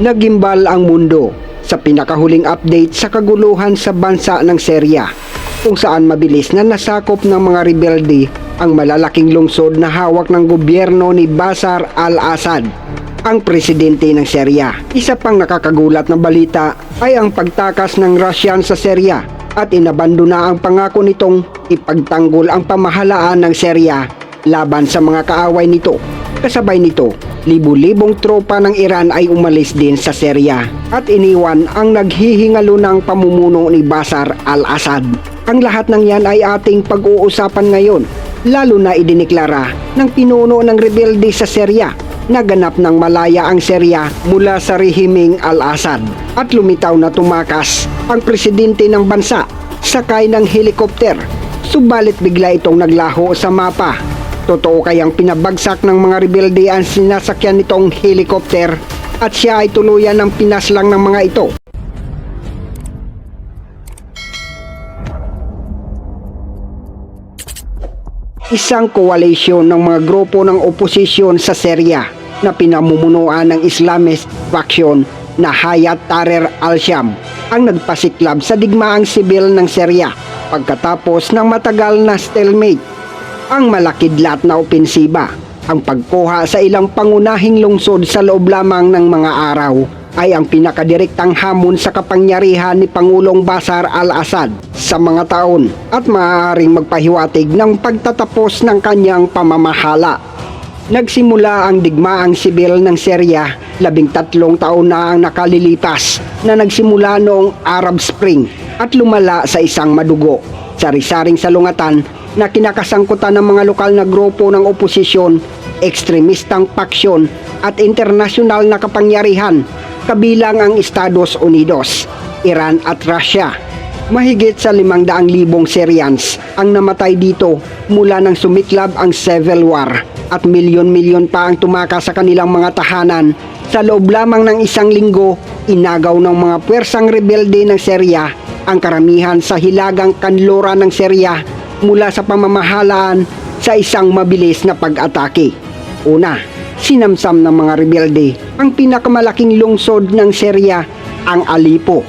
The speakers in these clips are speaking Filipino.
Nagimbal ang mundo sa pinakahuling update sa kaguluhan sa bansa ng Syria, kung saan mabilis na nasakop ng mga rebelde ang malalaking lungsod na hawak ng gobyerno ni Bashar al-Assad, ang presidente ng Syria. Isa pang nakakagulat na balita ay ang pagtakas ng Russian sa Syria at inabandona ang pangako nitong ipagtanggol ang pamahalaan ng Syria laban sa mga kaaway nito. Kasabay nito, libu-libong tropa ng Iran ay umalis din sa Syria at iniwan ang naghihingalo ng pamumuno ni Bashar al-Assad. Ang lahat ng yan ay ating pag-uusapan ngayon, lalo na idineklara ng pinuno ng rebelde sa Syria na ganap ng malaya ang Syria mula sa rehimeng al-Assad at lumitaw na tumakas ang presidente ng bansa sakay ng helikopter, subalit bigla itong naglaho sa mapa. Totoo kayang pinabagsak ng mga rebelde ang sinasakyan nitong helikopter at siya ay tuluyan ng pinaslang ng mga ito? Isang koalisyon ng mga grupo ng oposisyon sa Syria na pinamumunuan ng Islamist faction na Hayat Tahrir al-Sham ang nagpasiklab sa digmaang sibil ng Syria pagkatapos ng matagal na stalemate. Ang malakidlat na opensiba, ang pagkuha sa ilang pangunahing lungsod sa loob lamang ng mga araw ay ang pinakadirektang hamon sa kapangyarihan ni Pangulong Bashar al-Assad sa mga taon at maaaring magpahiwatig ng pagtatapos ng kanyang pamamahala. Nagsimula ang digmaang sibil ng Syria 13 taon na ang nakalilipas na nagsimula noong Arab Spring at lumala sa isang madugo, sari-saring salungatan na kinakasangkutan ng mga lokal na grupo ng oposisyon, ekstremistang paksyon at internasyonal na kapangyarihan kabilang ang Estados Unidos, Iran at Russia. Mahigit sa 500,000 Syrians ang namatay dito mula nang sumiklab ang civil war at milyon-milyon pa ang tumakas sa kanilang mga tahanan. Sa loob lamang ng isang linggo, inagaw ng mga puwersang rebelde ng Syria ang karamihan sa hilagang kanluran ng Syria mula sa pamamahalaan sa isang mabilis na pag-atake. Una, sinamsam ng mga rebelde ang pinakamalaking lungsod ng Syria, ang Aleppo.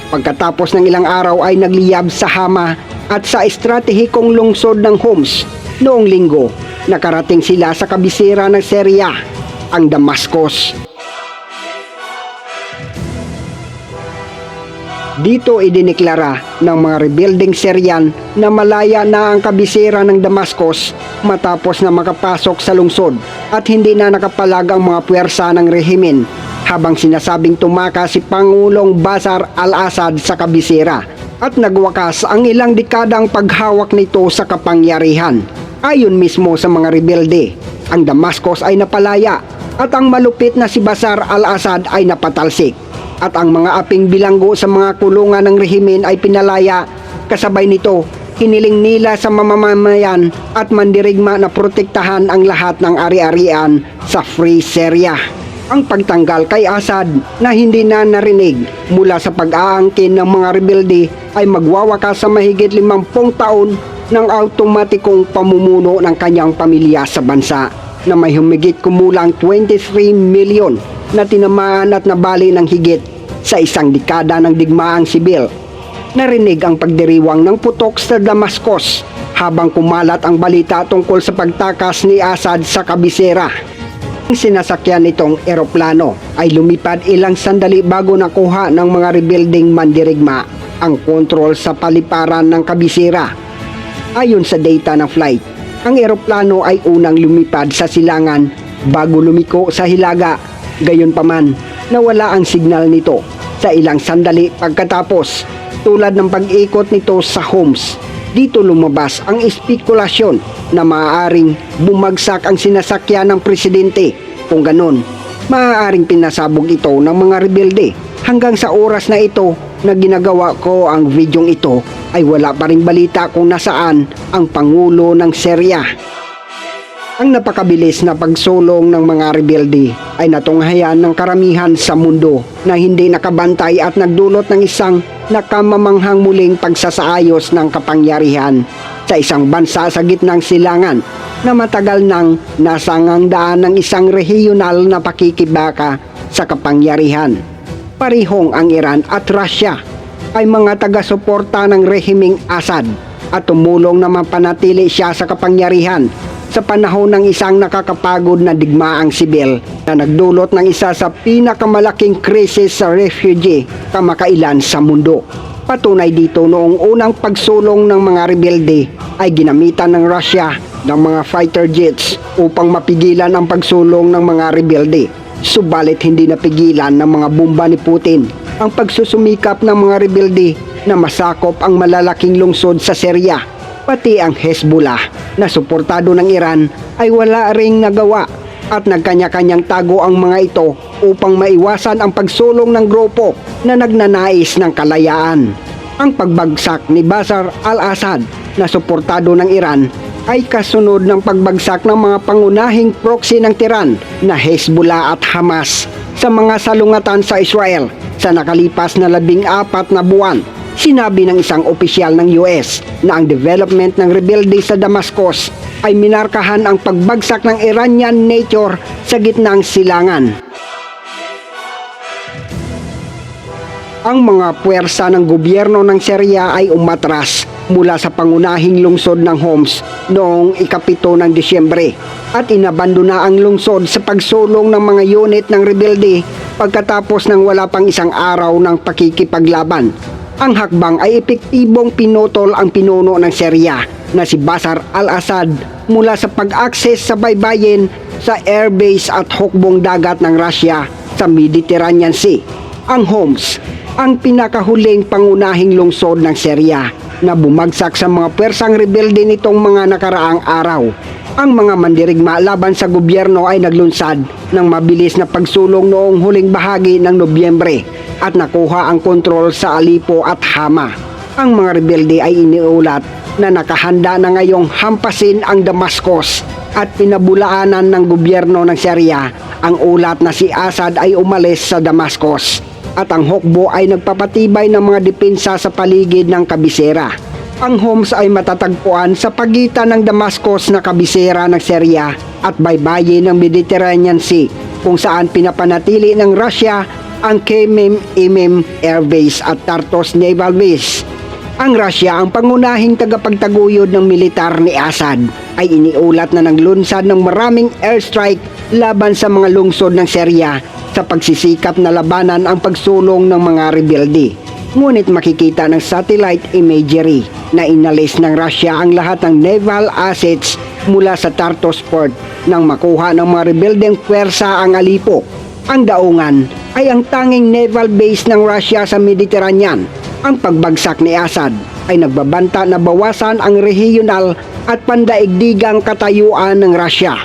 Pagkatapos ng ilang araw ay nagliyab sa Hama at sa estratehikong lungsod ng Homs. Noong linggo, nakarating sila sa kabisera ng Syria, ang Damascus. Dito idineklara ng mga rebeldeng Syrian na malaya na ang kabisera ng Damascus matapos na makapasok sa lungsod at hindi na nakapalag ang mga puwersa ng rehimen habang sinasabing tumakas si Pangulong Bashar al-Assad sa kabisera at nagwakas ang ilang dekadang paghawak nito sa kapangyarihan. Ayon mismo sa mga rebelde, ang Damascus ay napalaya at ang malupit na si Bashar al-Assad ay napatalsik. At ang mga aping bilanggo sa mga kulungan ng rehimen ay pinalaya. Kasabay nito, hiniling nila sa mamamayan at mandirigma na protektahan ang lahat ng ari-arian sa Free Syria. Ang pagtanggal kay Assad na hindi na narinig mula sa pag-aangkin ng mga rebelde ay magwawakas sa mahigit 50 taon ng automatikong pamumuno ng kanyang pamilya sa bansa na may humigit kumulang 23 milyon na tinamaan at nabali ng higit sa isang dekada ng digmaang sibil. Narinig ang pagdiriwang ng putok sa Damascus habang kumalat ang balita tungkol sa pagtakas ni Assad sa kabisera. Ang sinasakyan nitong eroplano ay lumipad ilang sandali bago nakuha ng mga rebeldeng mandirigma ang kontrol sa paliparan ng kabisera. Ayon sa data ng flight, ang eroplano ay unang lumipad sa silangan bago lumiko sa hilaga. Gayunpaman, nawala ang signal nito sa ilang sandali pagkatapos, tulad ng pag-ikot nito sa Homs. Dito lumabas ang espekulasyon na maaaring bumagsak ang sinasakyan ng presidente. Kung ganon, maaaring pinasabog ito ng mga rebelde. Hanggang sa oras na ito na ginagawa ko ang videong ito ay wala pa ring balita kung nasaan ang Pangulo ng Syria. Ang napakabilis na pagsulong ng mga rebelde ay natunghayan ng karamihan sa mundo na hindi nakabantay at nagdulot ng isang nakamamanghang muling pagsasaayos ng kapangyarihan sa isang bansa sa gitnang silangan na matagal nang nasangangdaan ng isang rehiyonal na pakikibaka sa kapangyarihan. Parihong ang Iran at Russia ay mga taga-suporta ng rehimeng Assad at tumulong na mapanatili siya sa kapangyarihan sa panahon ng isang nakakapagod na digmaang sibil na nagdulot ng isa sa pinakamalaking krisis sa refugee kamakailan sa mundo. Patunay dito noong unang pagsulong ng mga rebelde ay ginamitan ng Russia ng mga fighter jets upang mapigilan ang pagsulong ng mga rebelde. Subalit hindi napigilan ng mga bomba ni Putin ang pagsusumikap ng mga rebelde na masakop ang malalaking lungsod sa Syria. Pati ang Hezbollah na suportado ng Iran ay wala ring nagawa at nagkanya-kanyang tago ang mga ito upang maiwasan ang pagsulong ng grupo na nagnanais ng kalayaan. Ang pagbagsak ni Bashar al-Assad na suportado ng Iran ay kasunod ng pagbagsak ng mga pangunahing proxy ng Tehran na Hezbollah at Hamas sa mga salungatan sa Israel sa nakalipas na 14 na buwan. Sinabi ng isang opisyal ng US na ang development ng rebelde sa Damascus ay minarkahan ang pagbagsak ng Iranian nature sa gitnang silangan. Ang mga puwersa ng gobyerno ng Syria ay umatras mula sa pangunahing lungsod ng Homs noong ika-7 ng Disyembre at inabandona ang lungsod sa pagsulong ng mga unit ng rebelde pagkatapos ng wala pang isang araw ng pakikipaglaban. Ang hakbang ay epektibong pinutol ang pinuno ng Syria na si Bashar al-Assad mula sa pag-akses sa baybayin sa airbase at hukbong dagat ng Russia sa Mediterranean Sea. Ang Homs, ang pinakahuling pangunahing lungsod ng Syria na bumagsak sa mga pwersang rebelde nitong mga nakaraang araw. Ang mga mandirigma laban sa gobyerno ay naglunsad ng mabilis na pagsulong noong huling bahagi ng Nobyembre at nakuha ang kontrol sa Aleppo at Hama. Ang mga rebelde ay iniulat na nakahanda na ngayong hampasin ang Damascus at pinabulaanan ng gobyerno ng Syria ang ulat na si Assad ay umalis sa Damascus at ang hukbo ay nagpapatibay ng mga depensa sa paligid ng kabisera. Ang Homs ay matatagpuan sa pagitan ng Damascus na kabisera ng Syria at baybayin ng Mediterranean Sea kung saan pinapanatili ng Russia ang Khmeim Air Base at Tartus Naval Base. Ang Russia, ang pangunahing tagapagtaguyod ng militar ni Assad, ay iniulat na naglunsad ng maraming airstrike laban sa mga lungsod ng Syria sa pagsisikap na labanan ang pagsulong ng mga rebelde. Ngunit makikita ng satellite imagery na inalis ng Russia ang lahat ng naval assets mula sa Tartus Port nang makuha ng mga rebeldeng puwersa ang Aleppo. Ang daungan ay ang tanging naval base ng Russia sa Mediterranean. Ang pagbagsak ni Assad ay nagbabanta na bawasan ang regional at pandaigdigang katayuan ng Russia.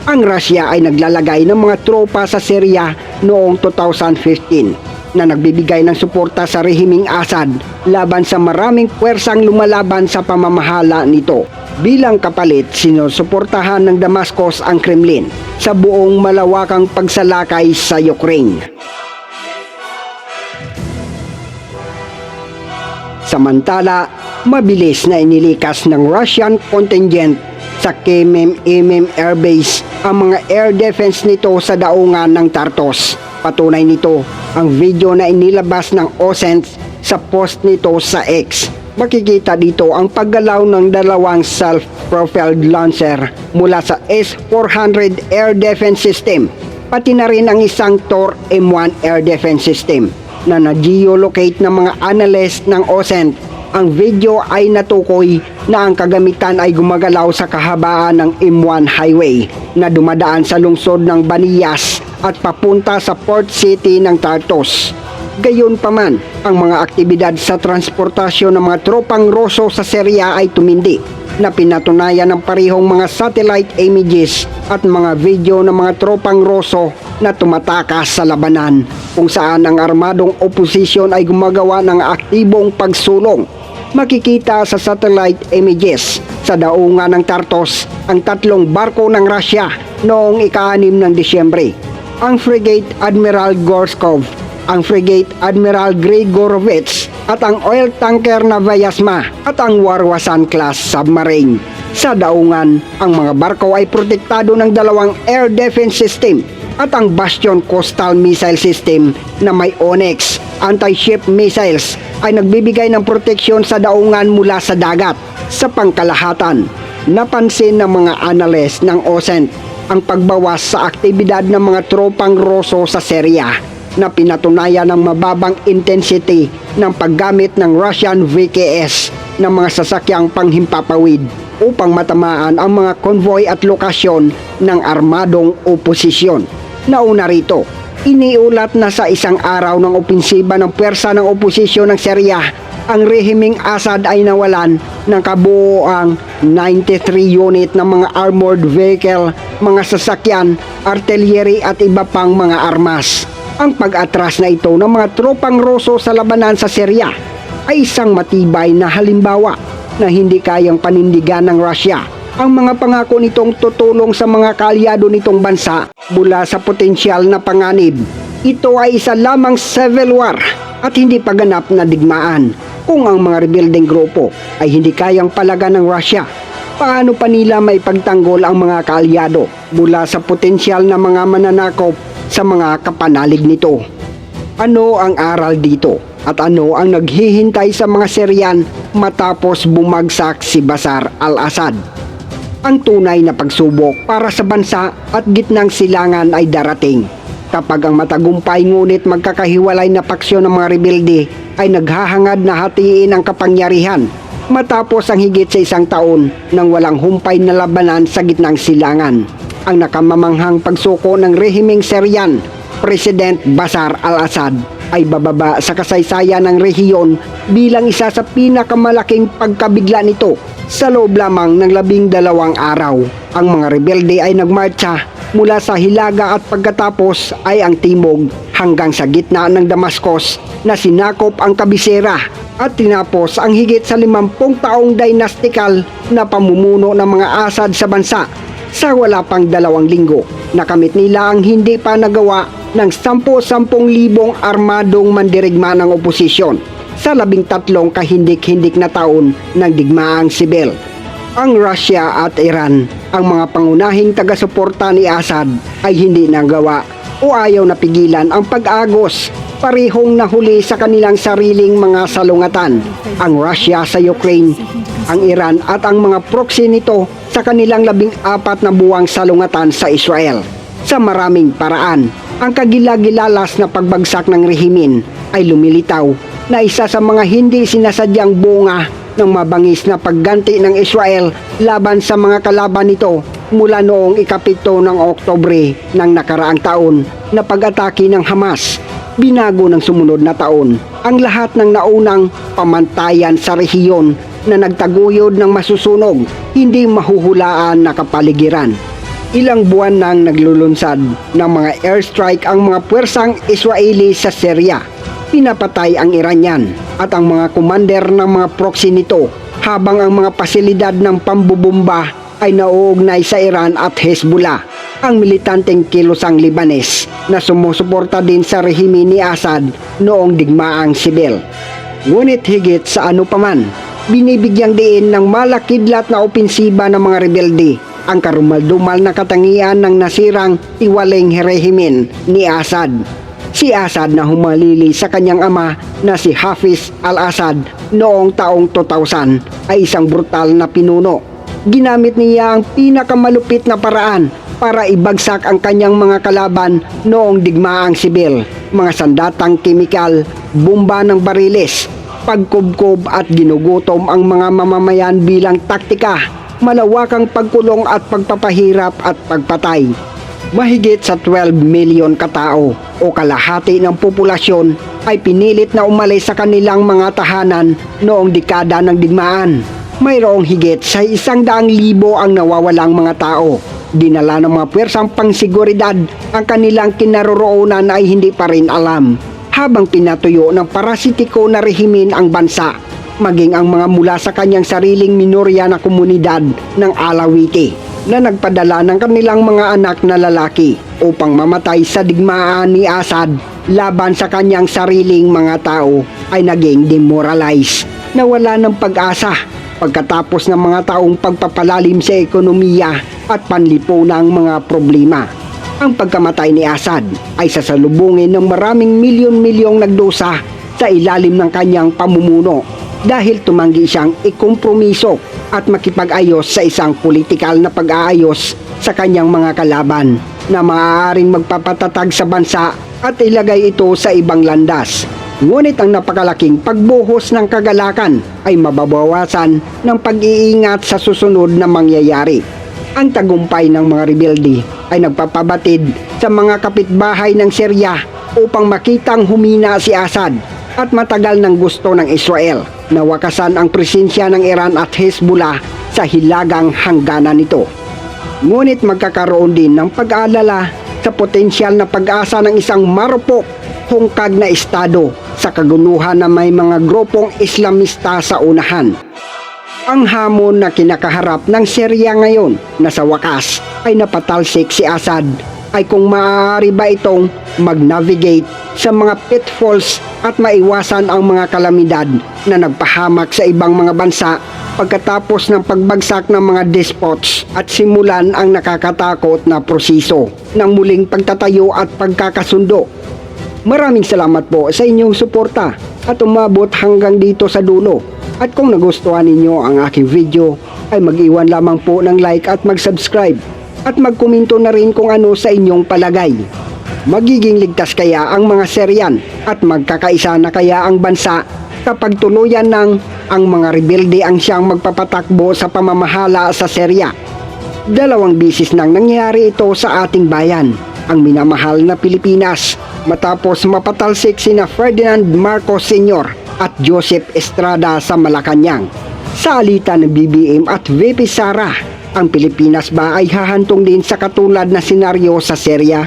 Ang Russia ay naglalagay ng mga tropa sa Syria noong 2015 na nagbibigay ng suporta sa rehimeng Assad laban sa maraming puwersang lumalaban sa pamamahala nito. Bilang kapalit, sinusuportahan ng Damascus ang Kremlin sa buong malawakang pagsalakay sa Ukraine. Samantala, mabilis na inilikas ng Russian contingent sa Khmeim Air Base ang mga air defense nito sa daungan ng Tartus. Patunay nito ang video na inilabas ng OSENT sa post nito sa X. Makikita dito ang paggalaw ng dalawang self-propelled launcher mula sa S-400 Air Defense System, pati na rin ang isang Tor M1 Air Defense System na na-geolocate ng mga analyst ng OSENT. Ang video ay natukoy na ang kagamitan ay gumagalaw sa kahabaan ng M1 highway na dumadaan sa lungsod ng Baniyas at papunta sa port city ng Tartus. Gayunpaman, ang mga aktibidad sa transportasyon ng mga tropang Ruso sa Syria ay tumindi na pinatunayan ng parehong mga satellite images at mga video ng mga tropang Ruso na tumatakas sa labanan kung saan ang armadong oposisyon ay gumagawa ng aktibong pagsulong. Makikita sa satellite images sa daungan ng Tartus ang 3 barko ng Russia noong ika-6 ng Disyembre. Ang frigate Admiral Gorshkov, ang frigate Admiral Grigorovich at ang oil tanker na Vyazma at ang Warwasan class submarine. Sa daungan, ang mga barko ay protektado ng dalawang air defense system at ang Bastion Coastal Missile System na may Onyx anti-ship missiles ay nagbibigay ng proteksyon sa daungan mula sa dagat. Sa pangkalahatan, napansin ng mga analyst ng OSENT ang pagbawas sa aktibidad ng mga tropang Ruso sa Syria na pinatunayan ng mababang intensity ng paggamit ng Russian VKS ng mga sasakyang panghimpapawid upang matamaan ang mga konvoy at lokasyon ng armadong oposisyon. Nauna rito, iniulat na sa isang araw ng opensiba ng pwersa ng oposisyon ng Syria, ang rehimeng Assad ay nawalan ng kabuoang 93 unit ng mga armored vehicle, mga sasakyan, artillery at iba pang mga armas. Ang pag-atras na ito ng mga tropang Ruso sa labanan sa Syria ay isang matibay na halimbawa na hindi kayang panindigan ng Russia ang mga pangako nitong tutulong sa mga kaalyado nitong bansa mula sa potensyal na panganib. Ito ay isa lamang civil war at hindi pa ganap na digmaan. Kung ang mga rebuilding grupo ay hindi kayang palagan ng Russia, paano pa nila may pagtanggol ang mga kaalyado mula sa potensyal na mga mananakop sa mga kapanalig nito? Ano ang aral dito? At ano ang naghihintay sa mga Syrian matapos bumagsak si Bashar al-Assad? Ang tunay na pagsubok para sa bansa at gitnang silangan ay darating kapag ang matagumpay ngunit magkakahiwalay na paksyon ng mga rebelde ay naghahangad na hatiin ang kapangyarihan matapos ang higit sa isang taon ng walang humpay na labanan sa gitnang silangan. Ang nakamamanghang pagsuko ng rehimeng Syrian President Bashar al-Assad ay bababa sa kasaysayan ng rehiyon bilang isa sa pinakamalaking pagkabigla nito. Sa loob lamang ng 12 araw, ang mga rebelde ay nagmarcha mula sa hilaga at pagkatapos ay ang timog hanggang sa gitna ng Damascus na sinakop ang kabisera at tinapos ang higit sa 50 taong dynastikal na pamumuno ng mga Assad sa bansa. Sa wala pang 2 linggo, nakamit nila ang hindi pa nagawa ng 10,000 armadong mandirigma ng oposisyon sa 13 kahindik-hindik na taon ng digmaang sibil. Ang Russia at Iran, ang mga pangunahing taga-suporta ni Assad, ay hindi nagawa o ayaw na pigilan ang pag-agos. Parehong nahuli sa kanilang sariling mga salungatan. Ang Russia sa Ukraine, ang Iran at ang mga proxy nito sa kanilang 14 na buwang salungatan sa Israel. Sa maraming paraan, ang kagilagilalas na pagbagsak ng rehimen ay lumilitaw na isa sa mga hindi sinasadyang bunga ng mabangis na pagganti ng Israel laban sa mga kalaban nito mula noong ikapito ng Oktubre ng nakaraang taon na pag-atake ng Hamas. Binago ng sumunod na taon ang lahat ng naunang pamantayan sa rehiyon na nagtaguyod ng masusunog, hindi mahuhulaan na kapaligiran. Ilang buwan nang naglulunsad ng mga airstrike ang mga puwersang Israeli sa Syria. Pinapatay ang Iranian at ang mga commander ng mga proxy nito habang ang mga pasilidad ng pambubomba ay nauugnay sa Iran at Hezbollah, ang militanteng kilosang Libanes na sumusuporta din sa rehimen ni Assad noong digmaang sibil. Ngunit higit sa ano paman, binibigyang diin ng malakidlat na opensiba ng mga rebelde ang karumaldumal na katangian ng nasirang tiwaling rehimen ni Assad. Si Assad na humalili sa kanyang ama na si Hafez al-Assad noong taong 2000 ay isang brutal na pinuno. Ginamit niya ang pinakamalupit na paraan para ibagsak ang kanyang mga kalaban noong digmaang sibil, mga sandatang kemikal, bomba ng bariles, pagkubkob at ginugutom ang mga mamamayan bilang taktika, malawakang pagkulong at pagpapahirap at pagpatay. Mahigit sa 12 milyon katao o kalahati ng populasyon ay pinilit na umalis sa kanilang mga tahanan noong dekada ng digmaan. Mayroong higit sa 100,000 ang nawawalang mga tao. Dinala ng mga puwersang pangsiguridad ang kanilang kinaroroonan ay hindi pa rin alam. Habang pinatuyo ng parasitiko na rehimen ang bansa, maging ang mga mula sa kanyang sariling minorya na komunidad ng Alawite na nagpadala ng kanilang mga anak na lalaki upang mamatay sa digmaan ni Assad laban sa kanyang sariling mga tao ay naging demoralized, nawala ng pag-asa pagkatapos ng mga taong pagpapalalim sa ekonomiya at panlipunang mga problema. Ang pagkamatay ni Assad ay sasalubungin ng maraming milyon-milyong nagdusa sa ilalim ng kanyang pamumuno dahil tumanggi siyang ikompromiso at makipag-ayos sa isang politikal na pag-aayos sa kanyang mga kalaban na maaaring magpapatatag sa bansa at ilagay ito sa ibang landas. Ngunit ang napakalaking pagbuhos ng kagalakan ay mababawasan ng pag-iingat sa susunod na mangyayari. Ang tagumpay ng mga rebelde ay nagpapabatid sa mga kapitbahay ng Syria upang makitang humina si Assad at matagal ng gusto ng Israel na wakasan ang presensya ng Iran at Hezbollah sa hilagang hangganan nito. Ngunit magkakaroon din ng pag-aalala sa potensyal na pag-asa ng isang marupok, hungkag na estado sa kagunuhan na may mga grupong Islamista sa unahan. Ang hamon na kinakaharap ng Syria ngayon na sa wakas ay napatalsik si Assad ay kung maaari ba itong mag-navigate sa mga pitfalls at maiwasan ang mga kalamidad na nagpahamak sa ibang mga bansa pagkatapos ng pagbagsak ng mga despots at simulan ang nakakatakot na proseso ng muling pagtatayo at pagkakasundo. Maraming salamat po sa inyong suporta at umabot hanggang dito sa dulo. At kung nagustuhan ninyo ang aking video ay mag-iwan lamang po ng like at mag-subscribe at magkomento na rin kung ano sa inyong palagay. Magiging ligtas kaya ang mga Syrian at magkakaisa na kaya ang bansa kapag tuluyan ng ang mga rebelde ang siyang magpapatakbo sa pamamahala sa Syria? 2 bisis nang nangyari ito sa ating bayan, ang minamahal na Pilipinas, matapos mapatalsik sina Ferdinand Marcos Sr. at Joseph Estrada sa Malacanang. Sa alitan ng BBM at VP Sara, ang Pilipinas ba ay hahantong din sa katulad na senaryo sa Syria?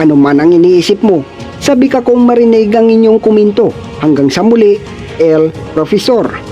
Ano man ang iniisip mo, sabi ka kung marinig ang inyong komento. Hanggang sa muli, El Profesor.